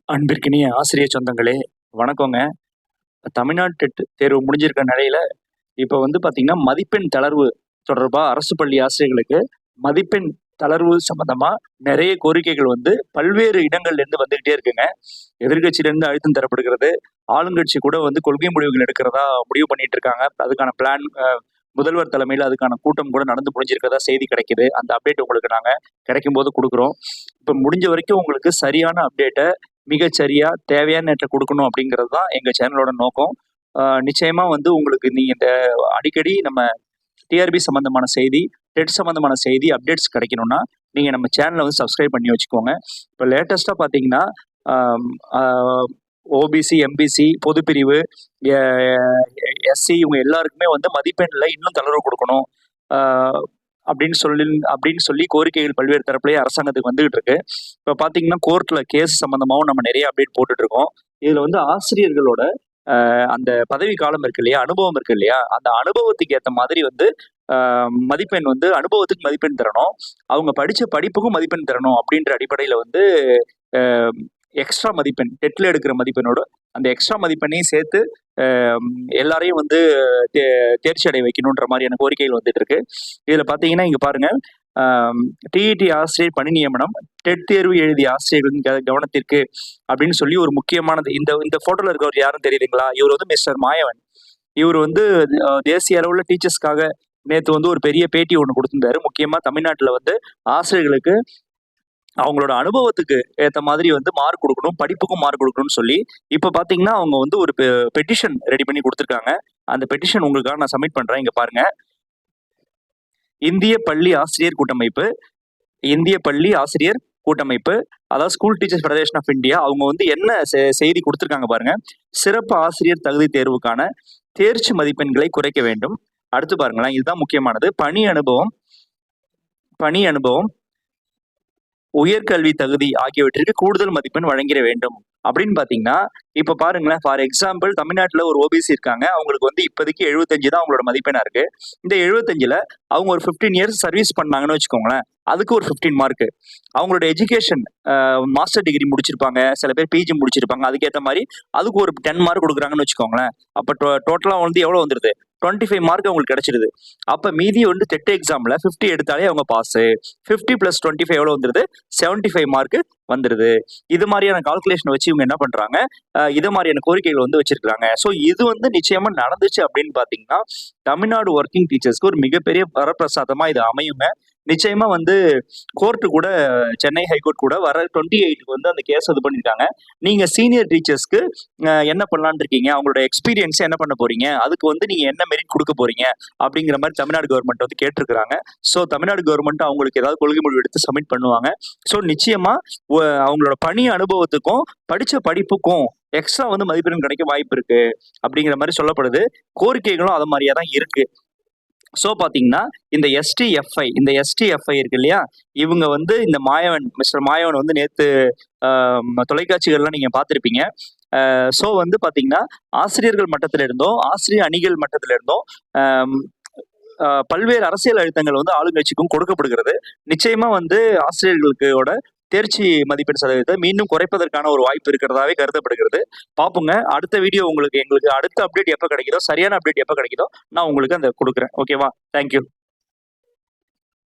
அன்பிற்கினிய ஆசிரியர் சொந்தங்களே, வணக்கங்க. தமிழ்நாடு டெட் தேர்வு முடிஞ்சிருக்க நிலையில, இப்ப வந்து பார்த்தீங்கன்னா, மதிப்பெண் தளர்வு தொடர்பா அரசு பள்ளி ஆசிரியர்களுக்கு மதிப்பெண் தளர்வு சம்மந்தமா நெறைய கோரிக்கைகள் வந்து பல்வேறு இடங்கள்லேருந்து வந்துகிட்டே இருக்குங்க. எதிர்க்கட்சியிலேருந்து அழுத்தம் தரப்படுகிறது. ஆளுங்கட்சி கூட வந்து கொள்கை முடிவுகள் எடுக்கிறதா முடிவு பண்ணிட்டு இருக்காங்க. அதுக்கான பிளான் முதல்வர் தலைமையில அதுக்கான கூட்டம் கூட நடந்து முடிஞ்சிருக்கிறதா செய்தி கிடைக்குது. அந்த அப்டேட் உங்களுக்கு நாங்க கிடைக்கும்போது குடுக்குறோம். இப்ப முடிஞ்ச வரைக்கும் உங்களுக்கு சரியான அப்டேட்ட மிகச்சரியா தேவையான நேரத்துல குடுக்கணும் அப்படிங்கிறது தான் எங்க சேனலோட நோக்கம். நிச்சயமா வந்து உங்களுக்கு நீங்க இந்த அடிக்கடி நம்ம டிஆர்பி சம்பந்தமான செய்தி, டெட் சம்பந்தமான செய்தி அப்டேட்ஸ் கிடைக்கணும்னா, நீங்க நம்ம சேனல வந்து சப்ஸ்கிரைப் பண்ணி வச்சுக்கோங்க. இப்ப லேட்டஸ்ட்டா பார்த்தீங்கன்னா, ஆம் அ ஓபிசி, எம்பிசி, பொதுப்பிரிவு, எ எஸ்சி இவங்க எல்லாருக்குமே வந்து மதிப்பெண்ல இன்னும் தளர்வு குடுக்கணும். ஆ அப்படின்னு சொல்லி கோரிக்கைகள் பல்வேறு தரப்புலயும் அரசாங்கத்துக்கு வந்துகிட்டு இருக்கு. இப்ப பார்த்தீங்கன்னா, கோர்ட்ல கேஸ் சம்பந்தமாவும் நம்ம நெறைய அப்டேட் போட்டுட்டு இருக்கோம். இதுல வந்து ஆசிரியர்களோட அந்த பதவி காலம் இருக்கு இல்லையா? அனுபவம் இருக்கு இல்லையா? அந்த அனுபவத்துக்கு ஏத்த மாதிரி வந்து அ மதிப்பெண் வந்து அனுபவத்துக்கு மதிப்பெண் தரணும். அவங்க படிச்ச படிப்புக்கும் மதிப்பெண் தரணும் அப்படின்ற அடிப்படையில வந்து அ எக்ஸ்ட்ரா மதிப்பெண் டெட்ல எடுக்கிற மதிப்பெண்ணோட அந்த எக்ஸ்ட்ரா மதிப்பெண்ணையும் சேர்த்து அ எல்லாரையும் வந்து தே தேர்ச்சி அடைய வைக்கணுன்ற மாதிரியான கோரிக்கைகள் வந்துட்டு இருக்கு. இதுல பார்த்தீங்கன்னா, இங்க பாருங்க. டிஇடி ஆசிரியர் பணி நியமனம், டெட் தேர்வு எழுதிய ஆசிரியர்களின் கவனத்திற்கு அப்படின்னு சொல்லி ஒரு முக்கியமானது. இந்த இந்த போட்டோல இருக்கவர் யாருன்னு தெரியுதுங்களா? இவர் வந்து மிஸ்டர் மாயவன். இவர் வந்து தேசிய அளவுல டீச்சர்ஸ்க்காக நேத்து வந்து ஒரு பெரிய பேட்டி ஒண்ணு குடுத்திருந்தாரு. முக்கியமா தமிழ்நாட்டுல வந்து ஆசிரியர்களுக்கு அவங்களோட அனுபவத்துக்கு ஏத்த மாதிரி வந்து மார்க் குடுக்கணும், படிப்புக்கும் மார்க் குடுக்கணும்னு சொல்லி, இப்ப பார்த்தீங்கன்னா, அவங்க வந்து ஒரு பெட்டிஷன் ரெடி பண்ணி குடுத்துருக்காங்க. அந்த பெட்டிஷன் உங்களுக்காக நான் சப்மிட் பண்றேன். இங்க பாருங்க. இந்திய பள்ளி ஆசிரியர் கூட்டமைப்பு இந்திய பள்ளி ஆசிரியர் கூட்டமைப்பு, அதாவது school teachers federation of India, அவங்க வந்து என்ன செய்தி குடுத்துருக்காங்க பாருங்க. சிறப்பு ஆசிரியர் தகுதி தேர்வுக்கான தேர்ச்சி மதிப்பெண்களை குறைக்க வேண்டும். அடுத்து பாருங்களேன், இதுதான் முக்கியமானது. பணி அனுபவம், உயர்கல்வி தகுதி ஆகியவற்றிற்கு கூடுதல் மதிப்பெண் வழங்கிட வேண்டும். அப்படின்னு பார்த்தீங்கன்னா, இப்ப பாருங்களேன், ஃபார் எக்ஸாம்பிள் தமிழ்நாட்டுல ஒரு ஓபிசி இருக்காங்க. அவங்களுக்கு வந்து இப்போதைக்கு 75 தான் அவங்களோட மதிப்பெண்ணா இருக்கு. இந்த 75ல அவங்க ஒரு 15 இயர்ஸ் சர்வீஸ் பண்ணாங்கன்னு வச்சுக்கோங்களேன். அதுக்கு ஒரு 15 மார்க். அவங்களோட எஜுகேஷன் மாஸ்டர் டிகிரி முடிச்சிருப்பாங்க. சில பேர் பிஜி முடிச்சிருப்பாங்க. அதுக்கேத்த மாரி அதுக்கு ஒரு 10 மார்க் குடுக்குறாங்கன்னு வச்சுக்கோங்களேன். அப்ப டோட்டலா வந்து எவ்வளவு வந்துருது? 25 மார்க் அவங்களுக்கு கிடைச்சிடுது. அப்ப மீதி வந்து டெட் எக்ஸாம்ல 50 எடுத்தாலே அவங்க பாஸ். 50 + 25 எவ்வளவு வந்துருது? 75 மார்க் வந்துருது. இது மாதிரியான கால்குலேஷன் வச்சு இவங்க என்ன பண்றாங்க? இது மாதிரியான கோரிக்கைகள் வந்து வச்சிருக்காங்க. ஸோ இது வந்து நிச்சயமா நடந்துச்சு அப்படின்னு பார்த்தீங்கன்னா, தமிழ்நாடு ஒர்க்கிங் டீச்சர்ஸ்க்கு ஒரு மிகப்பெரிய வரப்பிரசாதமா இது அமையுங்க. நிச்சயமா வந்து கோர்ட்டு கூட சென்னை ஹைகோர்ட் கூட வர 28க்கு வந்து அந்த கேஸ் இது பண்ணியிருக்காங்க. நீங்க சீனியர் டீச்சர்ஸ்க்கு என்ன பண்ணலான்னு இருக்கீங்க? அவங்களோட எக்ஸ்பீரியன்ஸ் என்ன பண்ண போறீங்க? அதுக்கு வந்து நீங்க என்ன மெரிட் குடுக்க போறீங்க? அப்படிங்கிற மாரி தமிழ்நாடு கவர்மெண்ட் வந்து கேட்டிருக்காங்க. ஸோ தமிழ்நாடு கவர்மெண்ட் அவங்களுக்கு ஏதாவது கொள்கை முடிவு எடுத்து சப்மிட் பண்ணுவாங்க. ஸோ நிச்சயமா அவங்களோட பணி அனுபவத்துக்கும், படிச்ச படிப்புக்கும் எக்ஸ்ட்ரா வந்து மதிப்பெண் கிடைக்க வாய்ப்பு இருக்கு. அப்படிங்கிற மாரி சொல்லப்படுது. கோரிக்கைகளும் அது மாரியா தான் இருக்கு. ஸோ பார்த்தீங்கன்னா, இந்த எஸ்டிஎஃப்ஐ இருக்கு இல்லையா? இவங்க வந்து இந்த மிஸ்டர் மாயவன் வந்து நேத்து அ தொலைக்காட்சிகள்லாம் நீங்க பார்த்திருப்பீங்க. ஸோ வந்து பார்த்தீங்கன்னா, ஆசிரியர்கள் மட்டத்தில இருந்தும், ஆசிரியர் அணிகள் மட்டத்தில இருந்தும் அம் பல்வேறு அரசியல் அழுத்தங்கள் வந்து ஆளுங்கட்சிக்கும் கொடுக்கப்படுகிறது. நிச்சயமா வந்து ஆசிரியர்களுக்கோட தேர்ச்சி மதிப்பெண் சதவீதத்தை மீண்டும் குறைப்பதற்கான ஒரு வாய்ப்பு இருக்கிறதாவே கருதப்படுகிறது. பார்ப்போங்க. அடுத்த வீடியோ எங்களுக்கு அடுத்த அப்டேட் எப்ப கிடைக்குதோ, சரியான அப்டேட் எப்ப கிடைக்குதோ, நான் உங்களுக்கு அந்த குடுக்குறேன். ஓகேவா? Thank you.